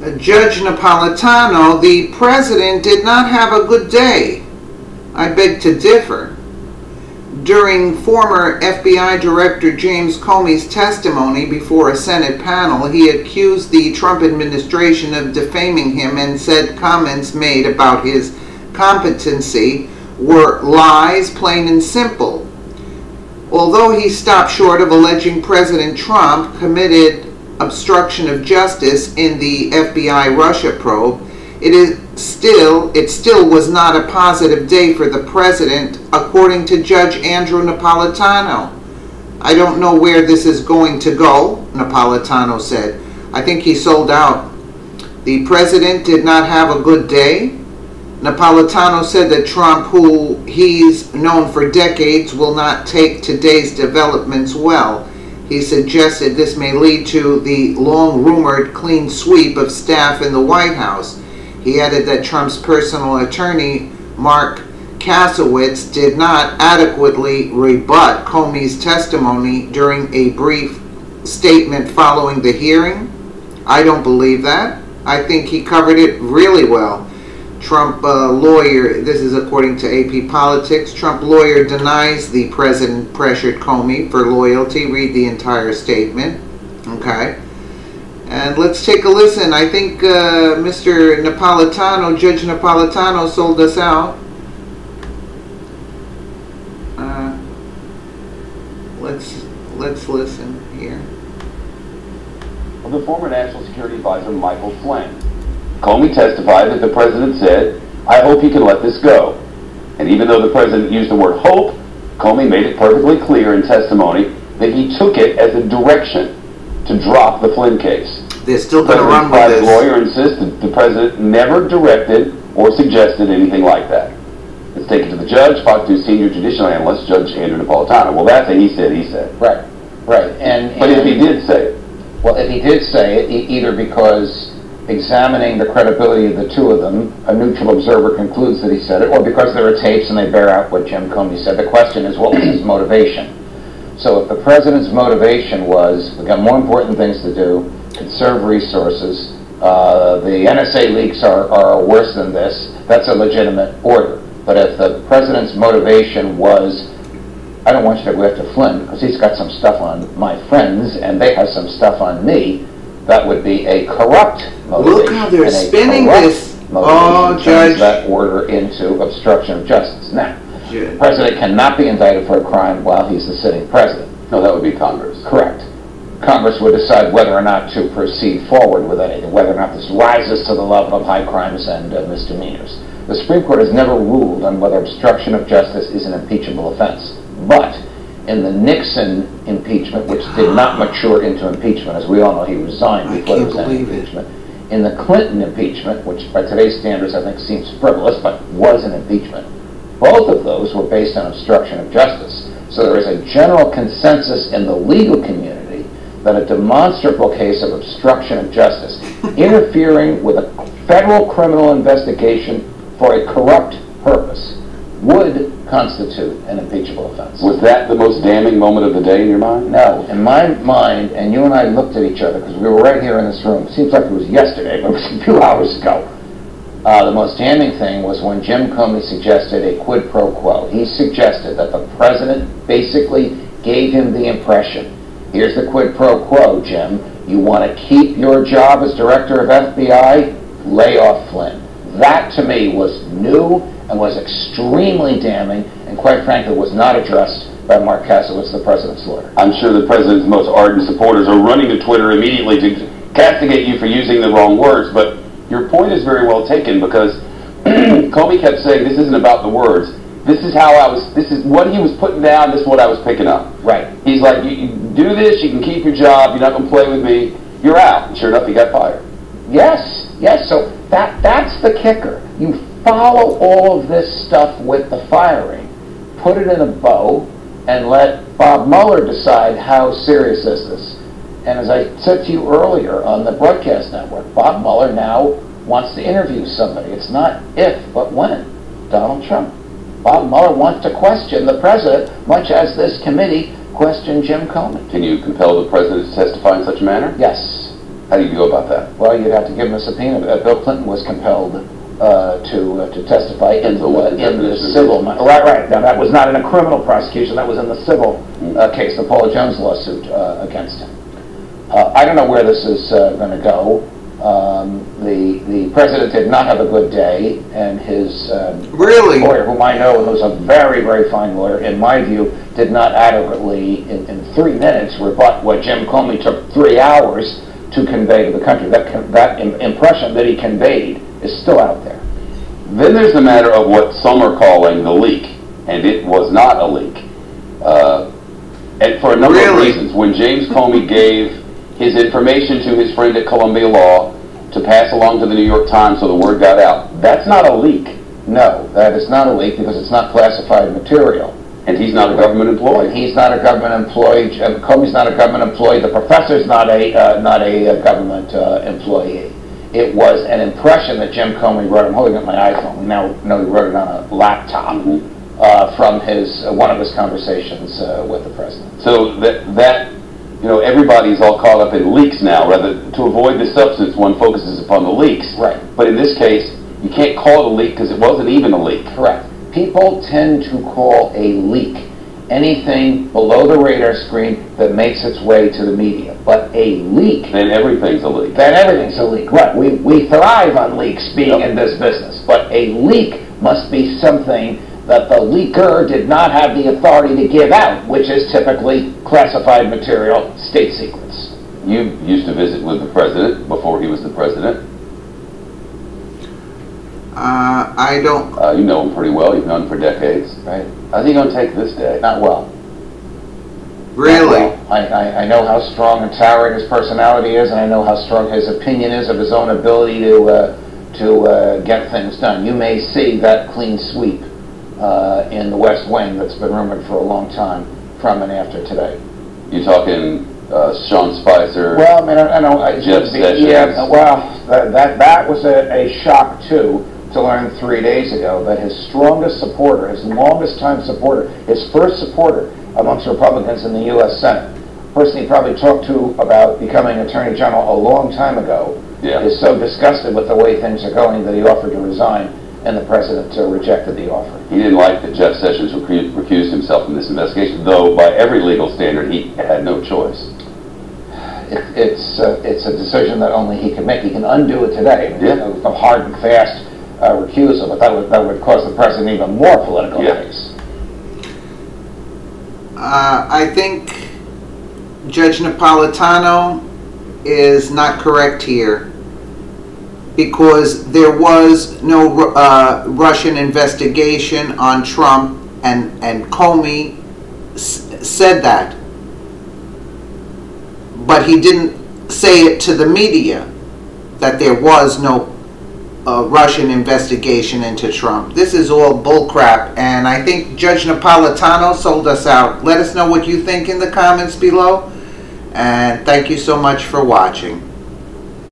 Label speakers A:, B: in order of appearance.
A: Judge Napolitano, the president did not have a good day. I beg to differ. During former FBI Director James Comey's testimony before a Senate panel, he accused the Trump administration of defaming him and said comments made about his competency were lies, plain and simple. Although he stopped short of alleging President Trump committed obstruction of justice in the FBI Russia probe, it still was not a positive day for the president, according to Judge Andrew Napolitano. I don't know where this is going to go, Napolitano said. I think he sold out. The president did not have a good day. Napolitano said that Trump, who he's known for decades, will not take today's developments well. He suggested this may lead to the long-rumored clean sweep of staff in the White House. He added that Trump's personal attorney, Mark Kasowitz, did not adequately rebut Comey's testimony during a brief statement following the hearing. I don't believe that. I think he covered it really well. Trump lawyer, this is according to AP Politics, Trump lawyer denies the president pressured Comey for loyalty. Read the entire statement. Okay. And let's take a listen. I think Mr. Napolitano, Judge Napolitano, sold us out. Let's listen here.
B: The former National Security Advisor Michael Flynn. Comey testified that the president said, "I hope you can let this go." And even though the president used the word hope, Comey made it perfectly clear in testimony that he took it as a direction to drop the Flynn case.
A: They're still going to run with this.
B: The lawyer insisted the president never directed or suggested anything like that. Let's take it to the judge, Fox News senior judicial analyst, Judge Andrew Napolitano. Well, that's a he said, he said.
C: Right, right.
B: But if he did say it?
C: Well, if he did say it, either because examining the credibility of the two of them, a neutral observer concludes that he said it, or because there are tapes and they bear out what Jim Comey said. The question is, what was his motivation? So if the president's motivation was, we've got more important things to do, conserve resources, the NSA leaks are worse than this, that's a legitimate order. But if the president's motivation was, I don't want you to go after Flynn because he's got some stuff on my friends and they have some stuff on me, that would be a corrupt motivation.
A: Look how they're spinning this. Oh, Judge.
C: That order into obstruction of justice. Now, the president cannot be indicted for a crime while he's the sitting president.
B: No, that would be Congress.
C: Correct. Congress would decide whether or not to proceed forward with anything, whether or not this rises to the level of high crimes and misdemeanors. The Supreme Court has never ruled on whether obstruction of justice is an impeachable offense. But in the Nixon impeachment, which did not mature into impeachment, as we all know, he resigned before there was any impeachment. In the Clinton impeachment, which by today's standards I think seems frivolous, but was an impeachment, both of those were based on obstruction of justice. So there is a general consensus in the legal community that a demonstrable case of obstruction of justice, interfering with a federal criminal investigation for a corrupt purpose, would constitute an impeachable offense.
B: Was that the most damning moment of the day in your mind?
C: No. In my mind, and you and I looked at each other because we were right here in this room. It seems like it was yesterday, but it was a few hours ago. The most damning thing was when Jim Comey suggested a quid pro quo. He suggested that the president basically gave him the impression, here's the quid pro quo, Jim. You want to keep your job as director of FBI? Lay off Flynn. That, to me, was new and was extremely damning, and quite frankly was not addressed by Mark Kasowitz, the president's lawyer.
B: I'm sure the president's most ardent supporters are running to Twitter immediately to castigate you for using the wrong words, but your point is very well taken, because Comey kept saying this isn't about the words. This is what he was putting down, this is what I was picking up.
C: Right.
B: He's like, you do this, you can keep your job, you're not going to play with me, you're out. And sure enough, he got fired.
C: Yes, yes, so that's the kicker. You follow all of this stuff with the firing, put it in a bow, and let Bob Mueller decide how serious is this. And as I said to you earlier on the broadcast network, Bob Mueller now wants to interview somebody. It's not if, but when. Donald Trump. Bob Mueller wants to question the president, much as this committee questioned Jim Comey.
B: Can you compel the president to testify in such a manner?
C: Yes.
B: How do you go about that?
C: Well, you'd have to give him a subpoena. Bill Clinton was compelled to testify in the civil. Right. Now, that was not in a criminal prosecution. That was in the civil case, the Paula Jones lawsuit against him. I don't know where this is going to go. The president did not have a good day, and his lawyer, whom I know, who's a very, very fine lawyer, in my view, did not adequately, in 3 minutes, rebut what Jim Comey took 3 hours to convey to the country. That impression that he conveyed is still out there.
B: Then there's the matter of what some are calling the leak, and it was not a leak. And for a number of reasons. When James Comey gave his information to his friend at Columbia Law to pass along to the New York Times so the word got out, that's not a leak.
C: No, that is not a leak because it's not classified material.
B: And he's not a government employee.
C: He's not a government employee. Comey's not a government employee. The professor's not a government employee. It was an impression that Jim Comey wrote. I'm holding up my iPhone. We now know he wrote it on a laptop from one of his conversations with the president.
B: So that everybody's all caught up in leaks now. Rather, to avoid the substance, one focuses upon the leaks.
C: Right.
B: But in this case, you can't call it a leak because it wasn't even a leak.
C: Correct. People tend to call a leak anything below the radar screen that makes its way to the media. But a leak...
B: Then everything's a leak.
C: Then everything's a leak. Right. We thrive on leaks being in this business. But a leak must be something that the leaker did not have the authority to give out, which is typically classified material, state secrets.
B: You used to visit with the president before he was the president.
A: I don't...
B: you know him pretty well. You've known him for decades.
C: Right.
B: How's he going to take this day?
C: Not well.
A: Really?
C: Not well. I know how strong and towering his personality is, and I know how strong his opinion is of his own ability to get things done. You may see that clean sweep in the West Wing that's been rumored for a long time from and after today.
B: You talking Sean Spicer?
C: Well, I know
B: Jeff Sessions.
C: Yeah, well, that was a shock too, to learn 3 days ago that his strongest supporter, his longest time supporter, his first supporter amongst Republicans in the U.S. Senate, a person he probably talked to about becoming Attorney General a long time ago, is so disgusted with the way things are going that he offered to resign, and the president rejected the offer.
B: He didn't like that Jeff Sessions recused himself from this investigation, though by every legal standard he had no choice.
C: It's a decision that only he can make. He can undo it today. A hard and fast recusal, but that would cause the president even more political case.
A: I think Judge Napolitano is not correct here, because there was no Russian investigation on Trump, and Comey said that. But he didn't say it to the media that there was no Russian investigation into Trump. This is all bullcrap, and I think Judge Napolitano sold us out. Let us know what you think in the comments below, and thank you so much for watching.